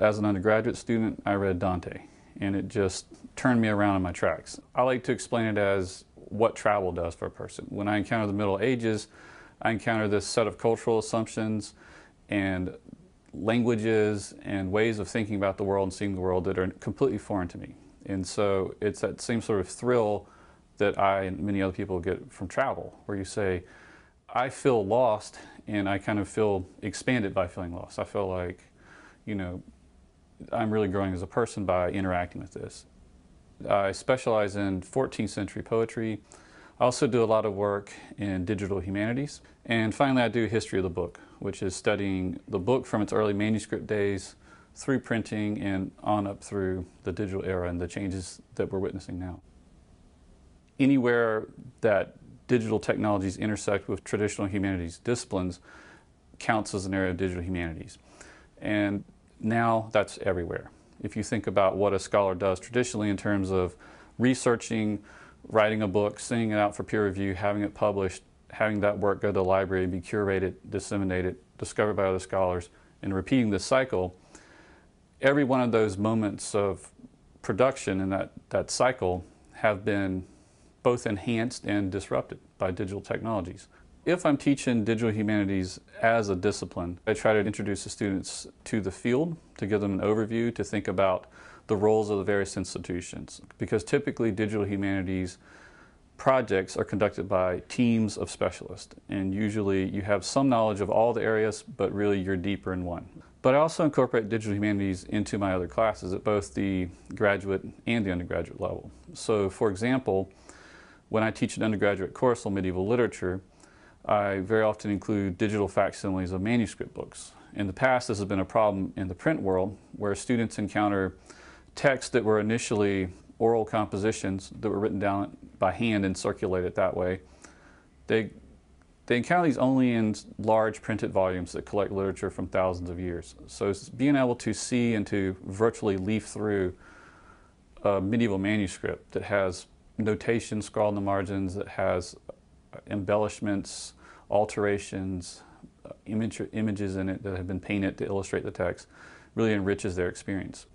As an undergraduate student, I read Dante, and it just turned me around in my tracks. I like to explain it as what travel does for a person. When I encounter the Middle Ages, I encounter this set of cultural assumptions and languages and ways of thinking about the world and seeing the world that are completely foreign to me. And so it's that same sort of thrill that I and many other people get from travel, where you say, I feel lost, and I kind of feel expanded by feeling lost. I feel like, you know, I'm really growing as a person by interacting with this. I specialize in 14th century poetry. I also do a lot of work in digital humanities. And finally, I do history of the book, which is studying the book from its early manuscript days through printing and on up through the digital era and the changes that we're witnessing now. Anywhere that digital technologies intersect with traditional humanities disciplines counts as an area of digital humanities. And now that's everywhere. If you think about what a scholar does traditionally in terms of researching, writing a book, sending it out for peer review, having it published, having that work go to the library, be curated, disseminated, discovered by other scholars, and repeating this cycle, every one of those moments of production in that cycle have been both enhanced and disrupted by digital technologies. If I'm teaching digital humanities as a discipline, I try to introduce the students to the field, to give them an overview, to think about the roles of the various institutions. Because typically digital humanities projects are conducted by teams of specialists, and usually you have some knowledge of all the areas, but really you're deeper in one. But I also incorporate digital humanities into my other classes at both the graduate and the undergraduate level. So for example, when I teach an undergraduate course on medieval literature, I very often include digital facsimiles of manuscript books. In the past, this has been a problem in the print world, where students encounter texts that were initially oral compositions that were written down by hand and circulated that way. They encounter these only in large printed volumes that collect literature from thousands of years. So it's being able to see and to virtually leaf through a medieval manuscript that has notation scrawled in the margins, that has embellishments, alterations, images in it that have been painted to illustrate the text, really enriches their experience.